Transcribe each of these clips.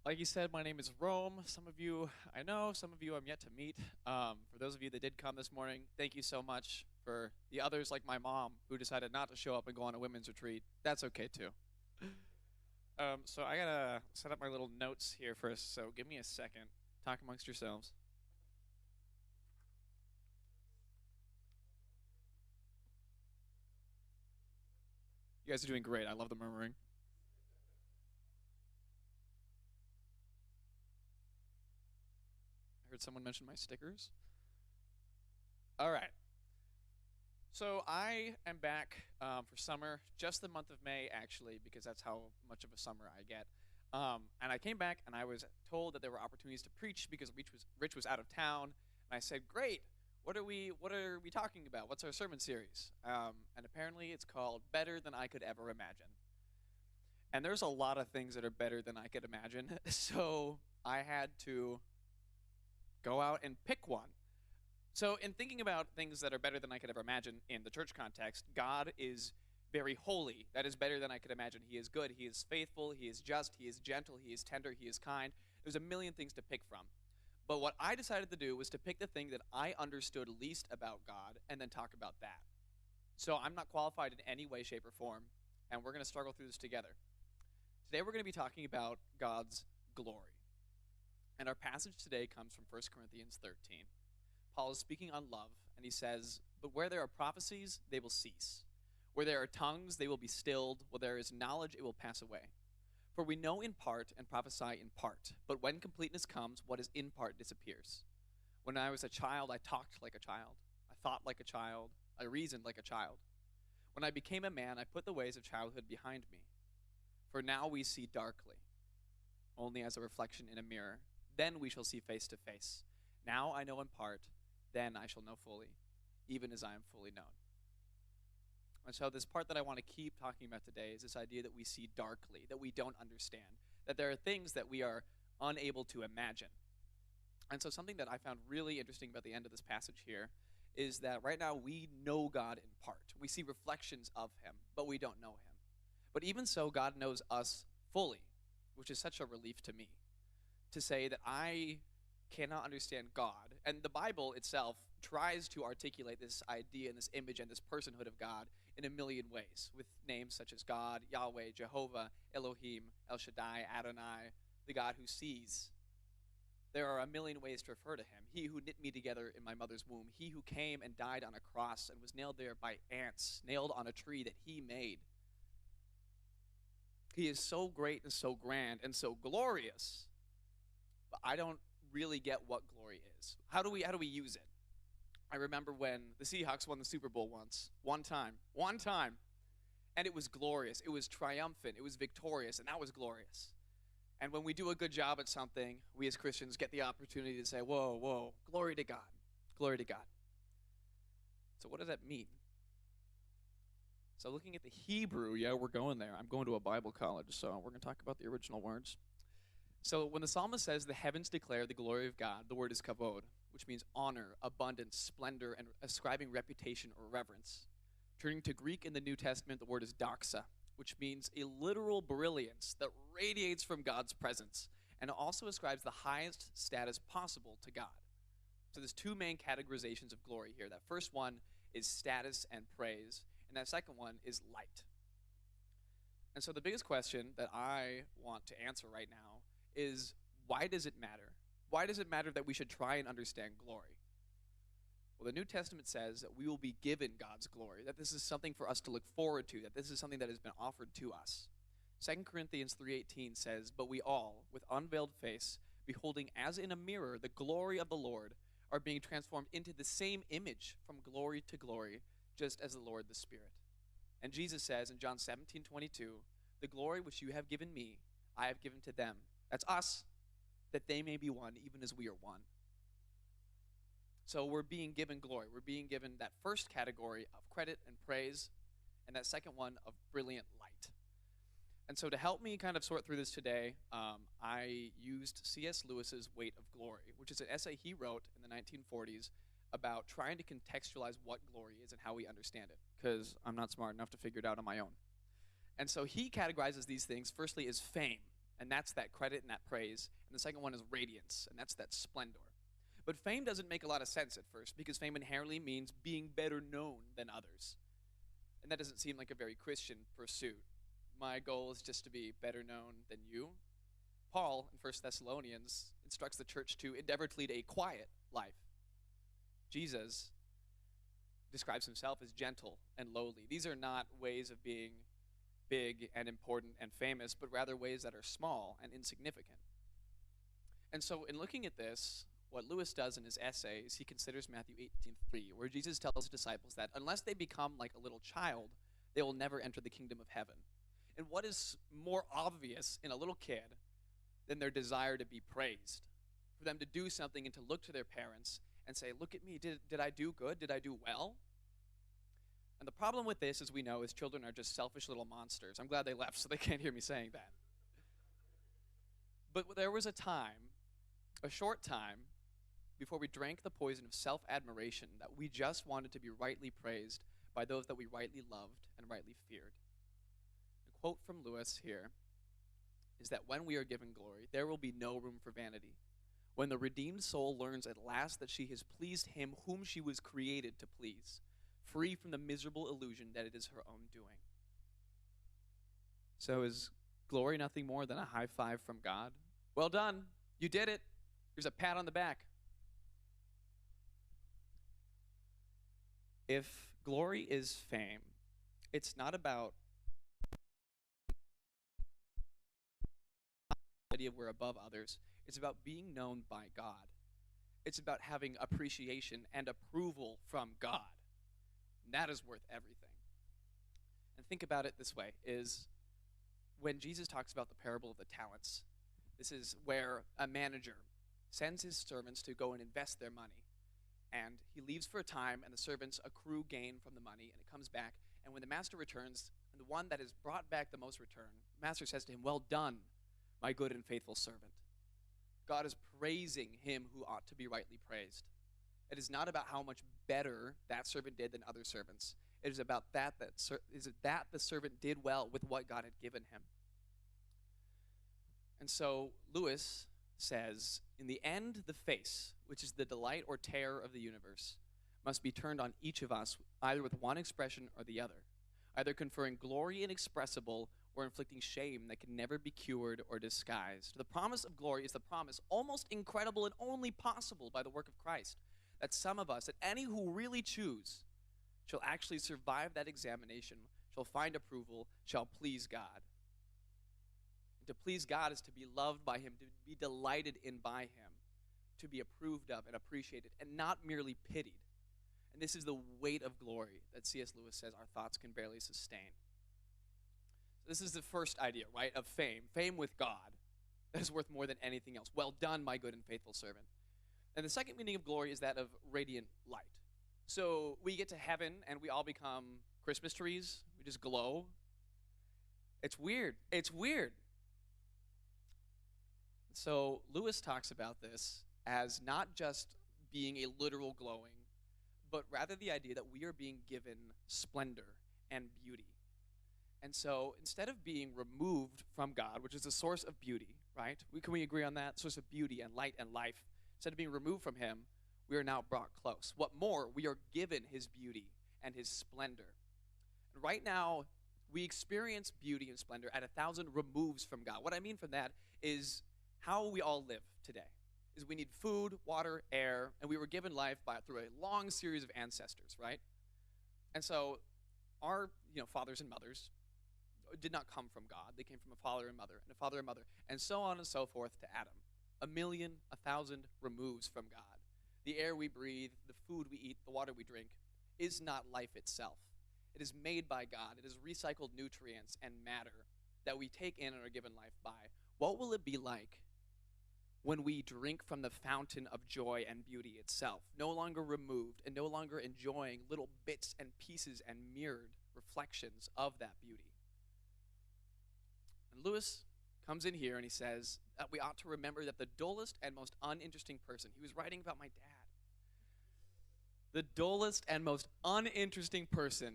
Like you said, my name is Rome. Some of you I know, some of you I'm yet to meet. For those of you that did come this morning, thank you so much. For the others, like my mom, who decided not to show up and go on a women's retreat, that's okay too. So I gotta set up my little notes here first, so give me a second. Talk amongst yourselves. You guys are doing great. I love the murmuring. I heard someone mention my stickers. All right. So I am back for summer, just the month of May, actually, because that's how much of a summer I get. And I came back and I was told that there were opportunities to preach because Rich was out of town, and I said, "Great, what are we talking about? What's our sermon series?" And apparently, it's called "Better Than I Could Ever Imagine." And there's a lot of things that are better than I could imagine, so I had to go out and pick one. So, in thinking about things that are better than I could ever imagine in the church context, God is very holy. That is better than I could imagine. He is good. He is faithful. He is just. He is gentle. He is tender. He is kind. There's a million things to pick from. But what I decided to do was to pick the thing that I understood least about God and then talk about that. So, I'm not qualified in any way, shape, or form, and we're going to struggle through this together. Today, we're going to be talking about God's glory. And our passage today comes from 1 Corinthians 13. Paul is speaking on love, and he says, "But where there are prophecies, they will cease. Where there are tongues, they will be stilled. Where there is knowledge, it will pass away. For we know in part and prophesy in part. But when completeness comes, what is in part disappears. When I was a child, I talked like a child. I thought like a child. I reasoned like a child. When I became a man, I put the ways of childhood behind me. For now we see darkly, only as a reflection in a mirror. Then we shall see face to face. Now I know in part, then I shall know fully, even as I am fully known." And so, this part that I want to keep talking about today is this idea that we see darkly, that we don't understand, that there are things that we are unable to imagine. And so, something that I found really interesting about the end of this passage here is that right now we know God in part. We see reflections of Him, but we don't know Him. But even so, God knows us fully, which is such a relief to me to say that I cannot understand God. And the Bible itself tries to articulate this idea and this image and this personhood of God in a million ways, with names such as God, Yahweh, Jehovah, Elohim, El Shaddai, Adonai, the God who sees. There are a million ways to refer to Him. He who knit me together in my mother's womb. He who came and died on a cross and was nailed there by ants, nailed on a tree that He made. He is so great and so grand and so glorious. But I don't really get what glory is. How do we use it? I remember when the Seahawks won the Super Bowl once, one time, and it was glorious. It was triumphant. It was victorious, and that was glorious. And when we do a good job at something, we as Christians get the opportunity to say, "Whoa, whoa, glory to God, glory to God." So what does that mean? So looking at the Hebrew, yeah, we're going there. I'm going to a Bible college, so we're going to talk about the original words. So when the psalmist says the heavens declare the glory of God, the word is kavod, which means honor, abundance, splendor, and ascribing reputation or reverence. Turning to Greek in the New Testament, the word is doxa, which means a literal brilliance that radiates from God's presence, and it also ascribes the highest status possible to God. So there's two main categorizations of glory here. That first one is status and praise, and that second one is light. And so the biggest question that I want to answer right now is, why does it matter? Why does it matter that we should try and understand glory? Well, the New Testament says that we will be given God's glory, that this is something for us to look forward to, that this is something that has been offered to us. 2 Corinthians 3:18 says, "But we all, with unveiled face, beholding as in a mirror the glory of the Lord, are being transformed into the same image from glory to glory, just as the Lord the Spirit." And Jesus says in John 17:22, "The glory which you have given me, I have given to them." That's us, that they may be one, even as we are one. So we're being given glory. We're being given that first category of credit and praise, and that second one of brilliant light. And so to help me kind of sort through this today, I used C.S. Lewis's Weight of Glory, which is an essay he wrote in the 1940s about trying to contextualize what glory is and how we understand it, because I'm not smart enough to figure it out on my own. And so he categorizes these things, firstly, as fame. and that's that credit and that praise. And the second one is radiance, and that's that splendor. But fame doesn't make a lot of sense at first because fame inherently means being better known than others. And that doesn't seem like a very Christian pursuit. My goal is just to be better known than you. Paul in 1 Thessalonians instructs the church to endeavor to lead a quiet life. Jesus describes himself as gentle and lowly. These are not ways of being big and important and famous, but rather ways that are small and insignificant. And so in looking at this, what Lewis does in his essay is he considers Matthew 18:3, where Jesus tells his disciples that unless they become like a little child, they will never enter the kingdom of heaven. And what is more obvious in a little kid than their desire to be praised? For them to do something and to look to their parents and say, look at me, did I do good? Did I do well? And the problem with this, as we know, is children are just selfish little monsters. I'm glad they left so they can't hear me saying that. But there was a time, a short time, before we drank the poison of self-admiration that we just wanted to be rightly praised by those that we rightly loved and rightly feared. A quote from Lewis here is that when we are given glory, there will be no room for vanity. When the redeemed soul learns at last that she has pleased him whom she was created to please, free from the miserable illusion that it is her own doing. So is glory nothing more than a high five from God? Well done. You did it. Here's a pat on the back. If glory is fame, it's not about the idea we're above others. It's about being known by God. It's about having appreciation and approval from God. And that is worth everything. And think about it this way, is when Jesus talks about the parable of the talents, this is where a manager sends his servants to go and invest their money. And he leaves for a time, and the servants accrue gain from the money, and it comes back. And when the master returns, and the one that has brought back the most return, the master says to him, well done, my good and faithful servant. God is praising him who ought to be rightly praised. It is not about how much better that servant did than other servants. It is about that the servant did well with what God had given him. And so Lewis says, in the end, the face, which is the delight or terror of the universe, must be turned on each of us, either with one expression or the other, either conferring glory inexpressible or inflicting shame that can never be cured or disguised. The promise of glory is the promise, almost incredible and only possible by the work of Christ, that some of us, that any who really choose, shall actually survive that examination, shall find approval, shall please God. To please God is to be loved by him, to be delighted in by him, to be approved of and appreciated, and not merely pitied. And this is the weight of glory that C.S. Lewis says our thoughts can barely sustain. So this is the first idea, right, of fame. Fame with God. That is worth more than anything else. Well done, my good and faithful servant. And the second meaning of glory is that of radiant light. So we get to heaven and we all become Christmas trees. We just glow. It's weird. It's weird. So Lewis talks about this as not just being a literal glowing, but rather the idea that we are being given splendor and beauty. And so instead of being removed from God, which is the source of beauty, right? Can we agree on that? Source of beauty and light and life. Instead of being removed from him, we are now brought close. What more, we are given his beauty and his splendor. And right now, we experience beauty and splendor at 1,000 removes from God. What I mean from that is how we all live today. Is we need food, water, air, and we were given life through a long series of ancestors, right? And so our fathers and mothers did not come from God. They came from a father and mother, and a father and mother, and so on and so forth to Adam. 1,000,000, 1,000 removes from God. The air we breathe, the food we eat, the water we drink is not life itself. It is made by God. It is recycled nutrients and matter that we take in and are given life by. What will it be like when we drink from the fountain of joy and beauty itself, no longer removed and no longer enjoying little bits and pieces and mirrored reflections of that beauty? And Lewis comes in here and he says that we ought to remember that the dullest and most uninteresting person, he was writing about my dad, the dullest and most uninteresting person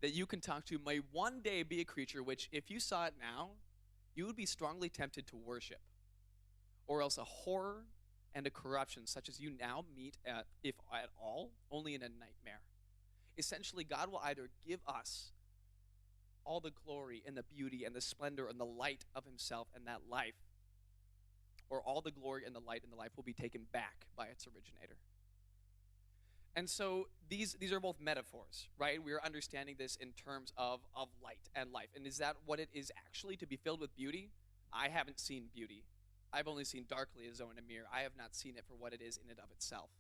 that you can talk to may one day be a creature which, if you saw it now, you would be strongly tempted to worship, or else a horror and a corruption such as you now meet at, if at all, only in a nightmare. Essentially, God will either give us all the glory and the beauty and the splendor and the light of himself and that life, or all the glory and the light and the life will be taken back by its originator. And so these are both metaphors, right? We are understanding this in terms of light and life. And is that what it is actually to be filled with beauty? I haven't seen beauty. I've only seen darkly as though in a mirror. I have not seen it for what it is in and of itself.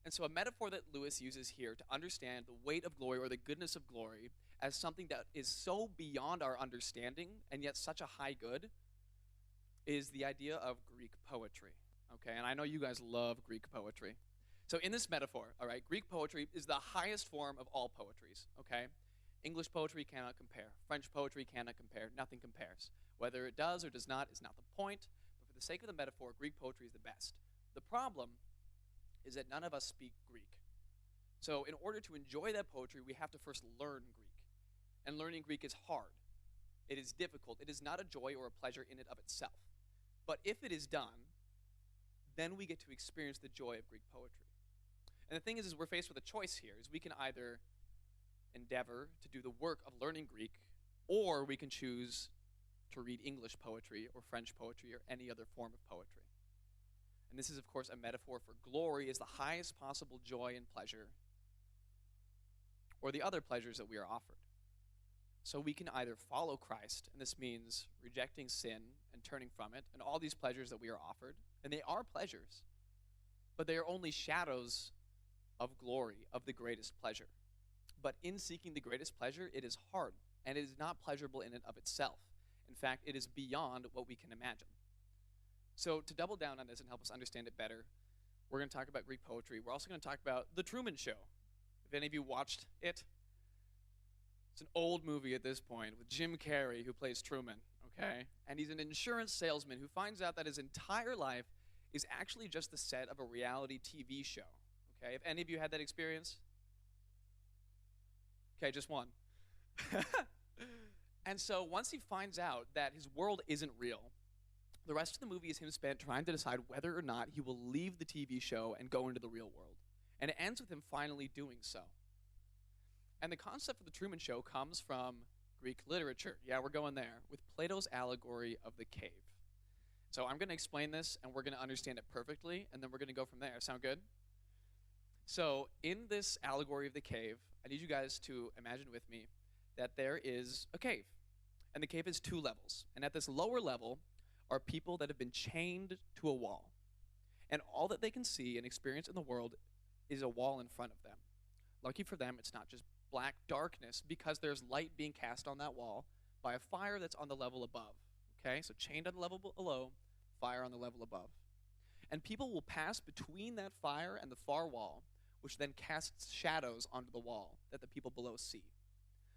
And so a metaphor that Lewis uses here to understand the weight of glory or the goodness of glory as something that is so beyond our understanding and yet such a high good is the idea of Greek poetry. Okay, and I know you guys love Greek poetry. So in this metaphor, all right, Greek poetry is the highest form of all poetries, okay? English poetry cannot compare. French poetry cannot compare. Nothing compares. Whether it does or does not is not the point, but for the sake of the metaphor, Greek poetry is the best. The problem is that none of us speak Greek. So in order to enjoy that poetry, we have to first learn Greek. And learning Greek is hard. It is difficult. It is not a joy or a pleasure in and of itself. But if it is done, then we get to experience the joy of Greek poetry. And the thing is we're faced with a choice here, is we can either endeavor to do the work of learning Greek, or we can choose to read English poetry or French poetry or any other form of poetry. And this is, of course, a metaphor for glory as the highest possible joy and pleasure, or the other pleasures that we are offered. So we can either follow Christ, and this means rejecting sin and turning from it, and all these pleasures that we are offered, and they are pleasures, but they are only shadows of glory, of the greatest pleasure. But in seeking the greatest pleasure, it is hard, and it is not pleasurable in and of itself. In fact, it is beyond what we can imagine. So to double down on this and help us understand it better, we're going to talk about Greek poetry. We're also going to talk about The Truman Show. If any of you watched it, it's an old movie at this point with Jim Carrey, who plays Truman, okay? And he's an insurance salesman who finds out that his entire life is actually just the set of a reality TV show, okay? If any of you had that experience? Okay, just one. And so once he finds out that his world isn't real, the rest of the movie is him spent trying to decide whether or not he will leave the TV show and go into the real world. And it ends with him finally doing so. And the concept of the Truman Show comes from Greek literature. Yeah, we're going there, with Plato's allegory of the cave. So I'm going to explain this, and we're going to understand it perfectly, and then we're going to go from there. Sound good? So in this allegory of the cave, I need you guys to imagine with me that there is a cave. And the cave is 2 levels. And at this lower level are people that have been chained to a wall. And all that they can see and experience in the world is a wall in front of them. Lucky for them, it's not just black darkness, because there's light being cast on that wall by a fire that's on the level above. Okay, so chained on the level below, fire on the level above. And people will pass between that fire and the far wall, which then casts shadows onto the wall that the people below see.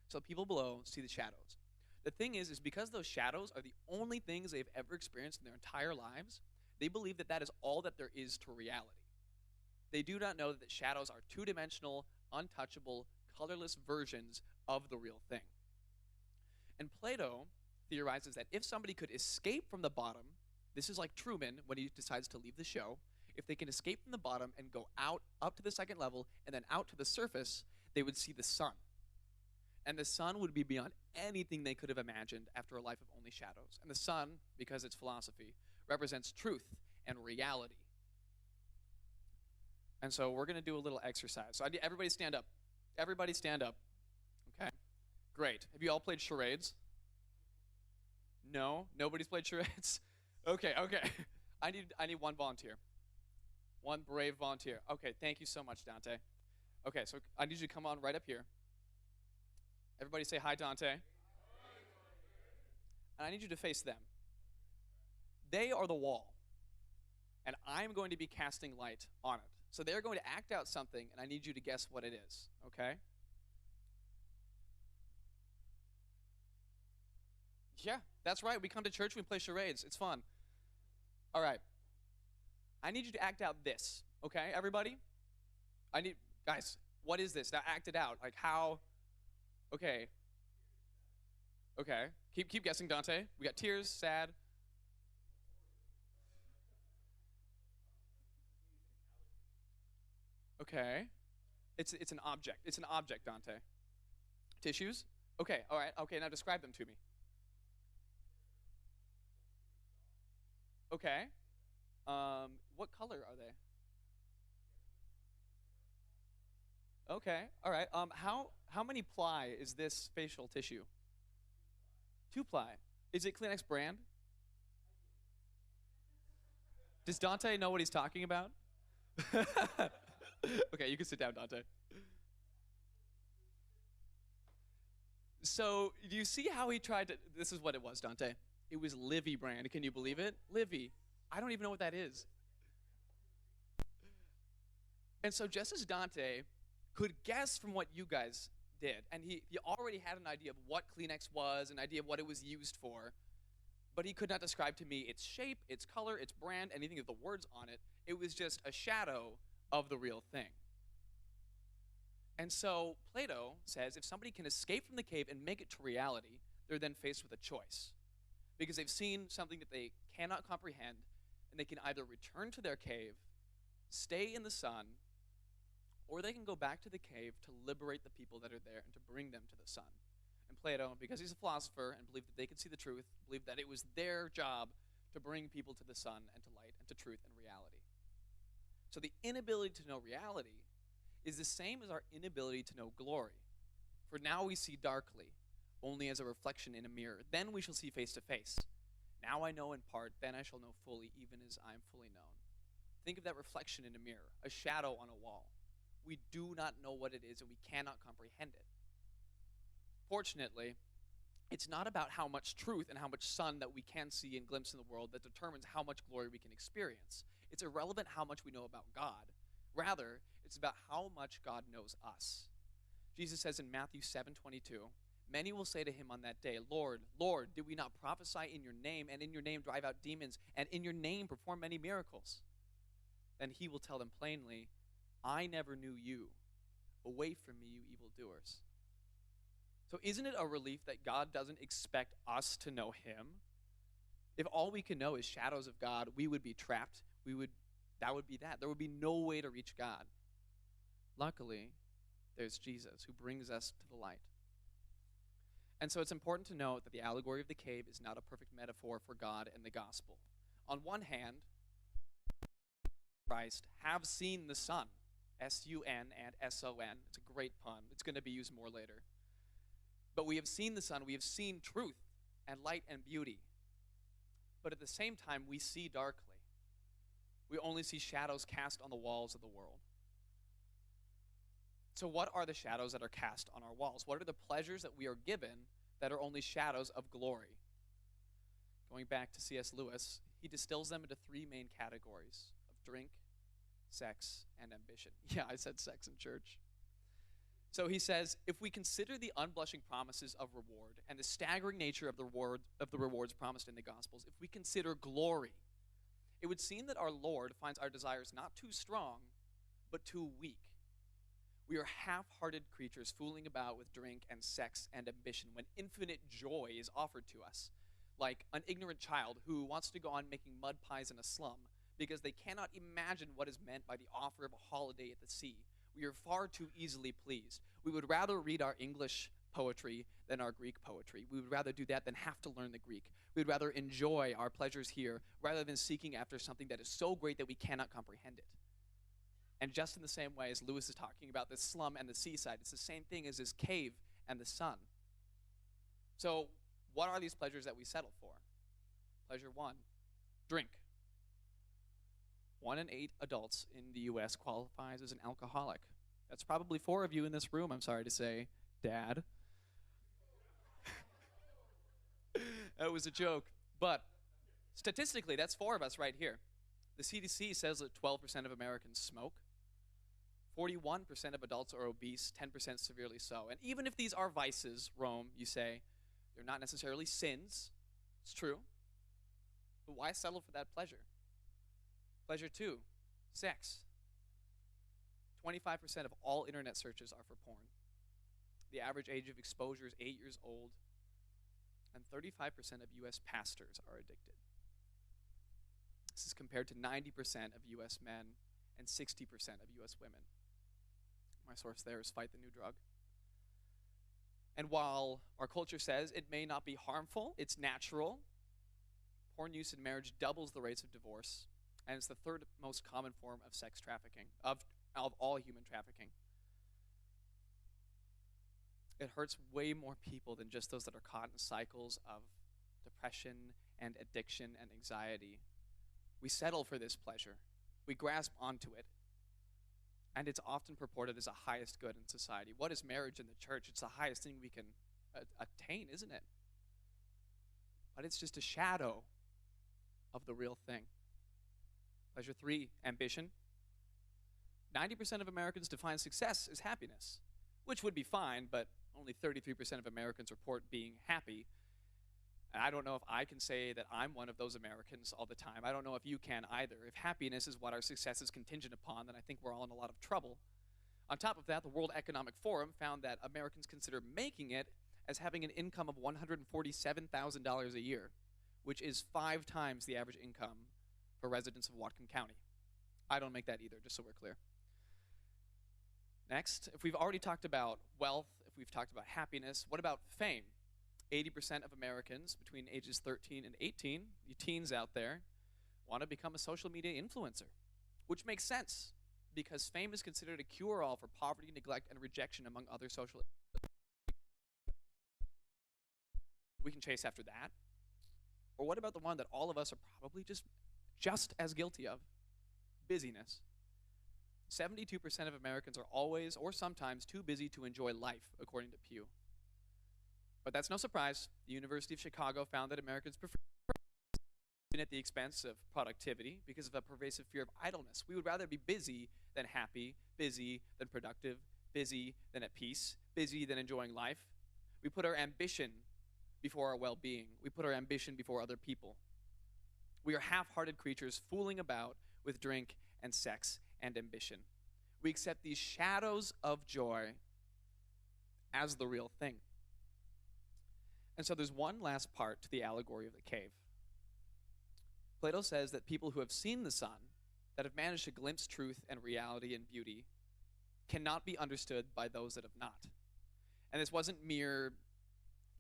So people below see the shadows. The thing is because those shadows are the only things they've ever experienced in their entire lives, they believe that that is all that there is to reality. They do not know that shadows are 2-dimensional, untouchable, colorless versions of the real thing. And Plato theorizes that if somebody could escape from the bottom, this is like Truman when he decides to leave the show, if they can escape from the bottom and go out up to the second level and then out to the surface, they would see the sun. And the sun would be beyond anything they could have imagined after a life of only shadows. And the sun, because it's philosophy, represents truth and reality. And so we're going to do a little exercise. So everybody stand up. Everybody stand up. Okay. Great. Have you all played charades? No? Nobody's played charades? Okay. I need one volunteer. One brave volunteer. Okay, thank you so much, Dante. Okay, so I need you to come on right up here. Everybody say hi, Dante. And I need you to face them. They are the wall. And I'm going to be casting light on it. So they're going to act out something, and I need you to guess what it is, okay? Yeah, that's right. We come to church, we play charades. It's fun. All right. I need you to act out this, okay, everybody? Guys, what is this? Now act it out. Like how Okay. Okay. Keep guessing, Dante. We got tears, sad. Okay. It's an object. It's an object, Dante. Tissues? Okay, all right. Okay, now describe them to me. Okay. What color are they? Okay. All right. How many ply is this facial tissue? Two ply. Is it Kleenex brand? Does Dante know what he's talking about? Okay, you can sit down, Dante. So, do you see how he tried to? This is what it was, Dante. It was Livy brand. Can you believe it? Livy. I don't even know what that is. And so, just as Dante could guess from what you guys did, and he already had an idea of what Kleenex was, an idea of what it was used for, but he could not describe to me its shape, its color, its brand, anything of the words on it. It was just a shadow of the real thing. And so Plato says if somebody can escape from the cave and make it to reality, they're then faced with a choice. Because they've seen something that they cannot comprehend, and they can either return to their cave, stay in the sun, or they can go back to the cave to liberate the people that are there and to bring them to the sun. And Plato, because he's a philosopher and believed that they could see the truth, believed that it was their job to bring people to the sun and to light and to truth and reality. So the inability to know reality is the same as our inability to know glory. For now we see darkly, only as a reflection in a mirror. Then we shall see face to face. Now I know in part, then I shall know fully, even as I am fully known. Think of that reflection in a mirror, a shadow on a wall. We do not know what it is and we cannot comprehend it. Fortunately, it's not about how much truth and how much sun that we can see and glimpse in the world that determines how much glory we can experience. It's irrelevant how much we know about God. Rather, it's about how much God knows us. Jesus says in Matthew 7:22, many will say to him on that day, Lord, Lord, did we not prophesy in your name, and in your name drive out demons, and in your name perform many miracles? Then he will tell them plainly, I never knew you. Away from me, you evildoers. So isn't it a relief that God doesn't expect us to know him? If all we can know is shadows of God, we would be trapped. That would be that. There would be no way to reach God. Luckily, there's Jesus who brings us to the light. And so it's important to note that the allegory of the cave is not a perfect metaphor for God and the gospel. On one hand, Christ have seen the sun, S-U-N and S-O-N. It's a great pun. It's going to be used more later. But we have seen the sun, we have seen truth and light and beauty. But at the same time, we see darkly. We only see shadows cast on the walls of the world. So what are the shadows that are cast on our walls? What are the pleasures that we are given that are only shadows of glory? Going back to C.S. Lewis, he distills them into three main categories of drink, sex, and ambition. Yeah, I said sex in church. So he says, if we consider the unblushing promises of reward and the staggering nature of the rewards promised in the Gospels, if we consider glory, it would seem that our Lord finds our desires not too strong, but too weak. We are half-hearted creatures fooling about with drink and sex and ambition when infinite joy is offered to us, like an ignorant child who wants to go on making mud pies in a slum because they cannot imagine what is meant by the offer of a holiday at the sea. We are far too easily pleased. We would rather read our English poetry than our Greek poetry. We would rather do that than have to learn the Greek. We would rather enjoy our pleasures here rather than seeking after something that is so great that we cannot comprehend it. And just in the same way as Lewis is talking about this slum and the seaside, it's the same thing as this cave and the sun. So what are these pleasures that we settle for? Pleasure one, drink. 1 in 8 adults in the U.S. qualifies as an alcoholic. That's probably 4 of you in this room, I'm sorry to say, Dad. That was a joke. But statistically, that's 4 of us right here. The CDC says that 12% of Americans smoke. 41% of adults are obese, 10% severely so. And even if these are vices, Rome, you say, they're not necessarily sins. It's true. But why settle for that pleasure? Pleasure 2, sex. 25% of all internet searches are for porn. The average age of exposure is 8 years old, and 35% of U.S. pastors are addicted. This is compared to 90% of U.S. men and 60% of U.S. women. My source there is Fight the New Drug. And while our culture says it may not be harmful, it's natural, porn use in marriage doubles the rates of divorce, and it's the third most common form of sex trafficking, of all human trafficking. It hurts way more people than just those that are caught in cycles of depression and addiction and anxiety. We settle for this pleasure. We grasp onto it. And it's often purported as a highest good in society. What is marriage in the church? It's the highest thing we can attain, isn't it? But it's just a shadow of the real thing. Pleasure 3, ambition. 90% of Americans define success as happiness, which would be fine, but only 33% of Americans report being happy. And I don't know if I can say that I'm one of those Americans all the time. I don't know if you can either. If happiness is what our success is contingent upon, then I think we're all in a lot of trouble. On top of that, the World Economic Forum found that Americans consider making it as having an income of $147,000 a year, which is 5 times the average income for residents of Whatcom County. I don't make that either, just so we're clear. Next, if we've already talked about wealth, if we've talked about happiness, what about fame? 80% of Americans between ages 13 and 18, you teens out there, want to become a social media influencer, which makes sense because fame is considered a cure-all for poverty, neglect, and rejection among other social. We can chase after that. Or what about the one that all of us are probably just as guilty of? Busyness. 72% of Americans are always or sometimes too busy to enjoy life, according to Pew. But that's no surprise. The University of Chicago found that Americans prefer at the expense of productivity because of a pervasive fear of idleness. We would rather be busy than happy, busy than productive, busy than at peace, busy than enjoying life. We put our ambition before our well-being. We put our ambition before other people. We are half-hearted creatures fooling about with drink and sex and ambition. We accept these shadows of joy as the real thing. And so there's one last part to the allegory of the cave. Plato says that people who have seen the sun, that have managed to glimpse truth and reality and beauty, cannot be understood by those that have not. And this wasn't mere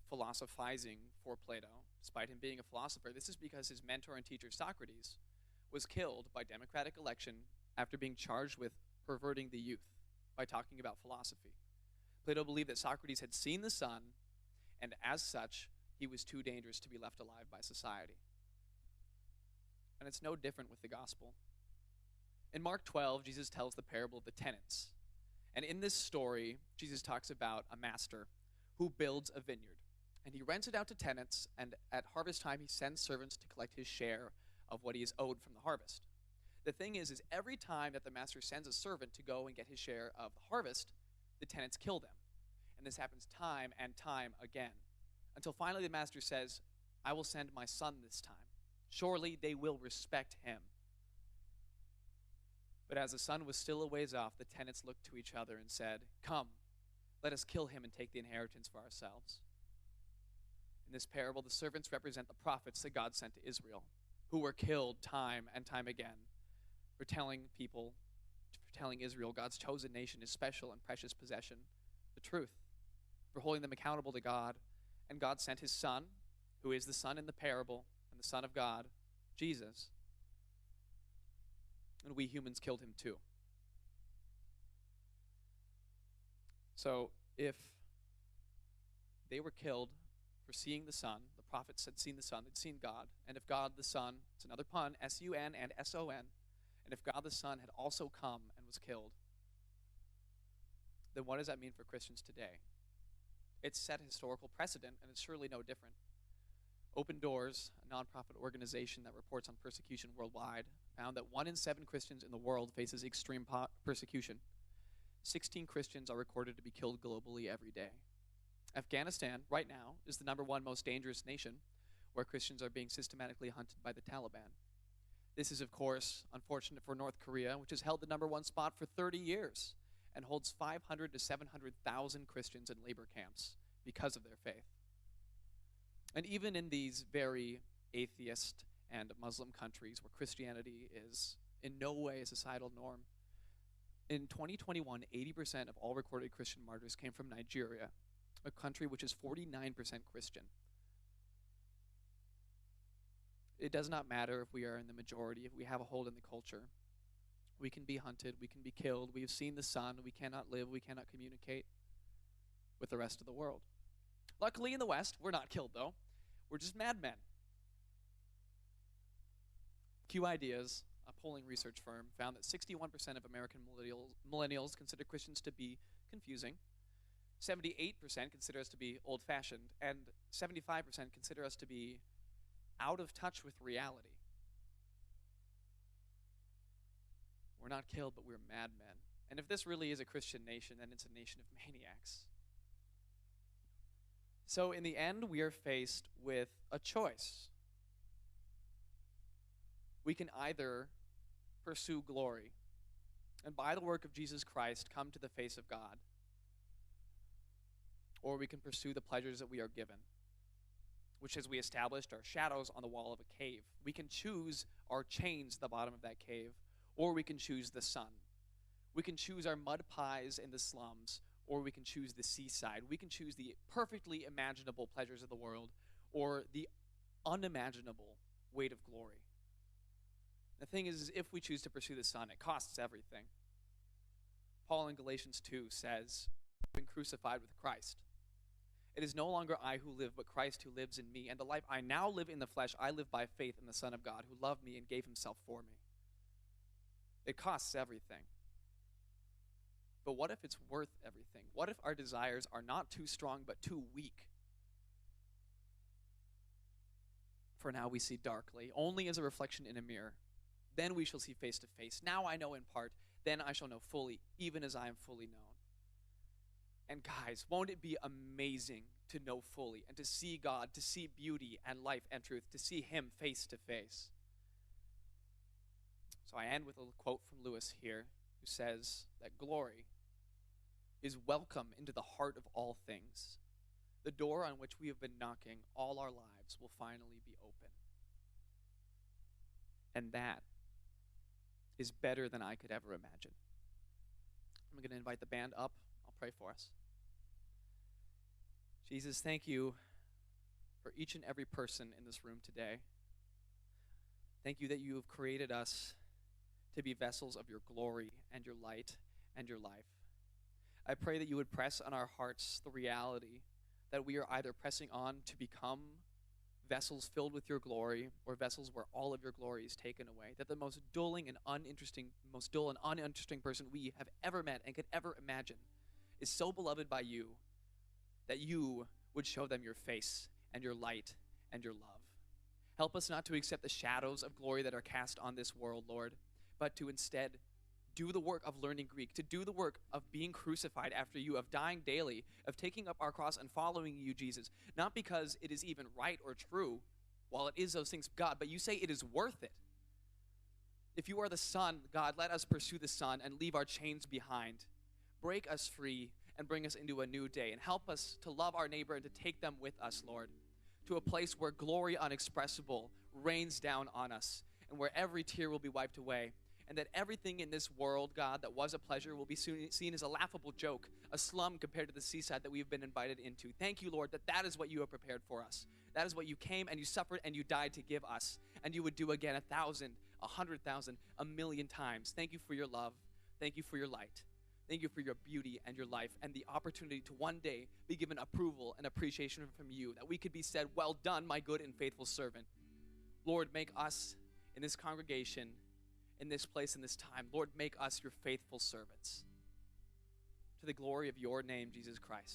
philosophizing for Plato, despite him being a philosopher. This is because his mentor and teacher Socrates was killed by democratic election after being charged with perverting the youth by talking about philosophy. Plato believed that Socrates had seen the sun, and as such, he was too dangerous to be left alive by society. And it's no different with the gospel. In Mark 12, Jesus tells the parable of the tenants. And in this story, Jesus talks about a master who builds a vineyard. And he rents it out to tenants, and at harvest time, he sends servants to collect his share of what he is owed from the harvest. The thing is every time that the master sends a servant to go and get his share of the harvest, the tenants kill them. And this happens time and time again, until finally the master says, I will send my son this time. Surely they will respect him. But as the son was still a ways off, the tenants looked to each other and said, Come, let us kill him and take the inheritance for ourselves. In this parable, the servants represent the prophets that God sent to Israel, who were killed time and time again for telling Israel, God's chosen nation, his special and precious possession, the truth, for holding them accountable to God. And God sent his son, who is the son in the parable and the Son of God, Jesus. And we humans killed him too. So if they were killed for seeing the Son, the prophets had seen the Son, they'd seen God, and if God the Son, it's another pun, S-U-N and S-O-N, and if God the Son had also come and was killed, then what does that mean for Christians today? It's set historical precedent, and it's surely no different. Open Doors, a nonprofit organization that reports on persecution worldwide, found that 1 in 7 Christians in the world faces extreme persecution. 16 Christians are recorded to be killed globally every day. Afghanistan, right now, is the #1 most dangerous nation where Christians are being systematically hunted by the Taliban. This is, of course, unfortunate for North Korea, which has held the #1 spot for 30 years. and holds 500 to 700,000 Christians in labor camps because of their faith. And even in these very atheist and Muslim countries where Christianity is in no way a societal norm, in 2021, 80% of all recorded Christian martyrs came from Nigeria, a country which is 49% Christian. It does not matter if we are in the majority, if we have a hold in the culture. We can be hunted, we can be killed, we have seen the sun, we cannot live, we cannot communicate with the rest of the world. Luckily in the West, we're not killed though. We're just madmen. Q Ideas, a polling research firm, found that 61% of American millennials consider Christians to be confusing, 78% consider us to be old-fashioned, and 75% consider us to be out of touch with reality. We're not killed, but we're madmen. And if this really is a Christian nation, then it's a nation of maniacs. So in the end, we are faced with a choice. We can either pursue glory and by the work of Jesus Christ come to the face of God, or we can pursue the pleasures that we are given, which, as we established, are shadows on the wall of a cave. We can choose our chains at the bottom of that cave, or we can choose the sun. We can choose our mud pies in the slums, or we can choose the seaside. We can choose the perfectly imaginable pleasures of the world, or the unimaginable weight of glory. The thing is if we choose to pursue the sun, it costs everything. Paul in Galatians 2 says, "I've been crucified with Christ. It is no longer I who live, but Christ who lives in me. And the life I now live in the flesh, I live by faith in the Son of God, who loved me and gave himself for me." It costs everything. But what if it's worth everything? What if our desires are not too strong, but too weak? For now we see darkly, only as a reflection in a mirror. Then we shall see face to face. Now I know in part, then I shall know fully, even as I am fully known. And guys, won't it be amazing to know fully and to see God, to see beauty and life and truth, to see him face to face? So I end with a quote from Lewis here, who says that glory is welcome into the heart of all things. The door on which we have been knocking all our lives will finally be open. And that is better than I could ever imagine. I'm going to invite the band up. I'll pray for us. Jesus, thank you for each and every person in this room today. Thank you that you have created us to be vessels of your glory and your light and your life. I pray that you would press on our hearts the reality that we are either pressing on to become vessels filled with your glory or vessels where all of your glory is taken away. That the most dull and uninteresting person we have ever met and could ever imagine is so beloved by you that you would show them your face and your light and your love. Help us not to accept the shadows of glory that are cast on this world, Lord, but to instead do the work of learning Greek, to do the work of being crucified after you, of dying daily, of taking up our cross and following you, Jesus, not because it is even right or true, while it is those things, God, but you say it is worth it. If you are the Son, God, let us pursue the Son and leave our chains behind. Break us free and bring us into a new day, and help us to love our neighbor and to take them with us, Lord, to a place where glory unexpressible rains down on us and where every tear will be wiped away. And that everything in this world, God, that was a pleasure will be seen as a laughable joke, a slum compared to the seaside that we've been invited into. Thank you, Lord, that that is what you have prepared for us. That is what you came and you suffered and you died to give us. And you would do again 1,000, 100,000, 1,000,000 times. Thank you for your love. Thank you for your light. Thank you for your beauty and your life and the opportunity to one day be given approval and appreciation from you, that we could be said, "Well done, my good and faithful servant." Lord, make us in this congregation, in this place, in this time, Lord, make us your faithful servants. To the glory of your name, Jesus Christ.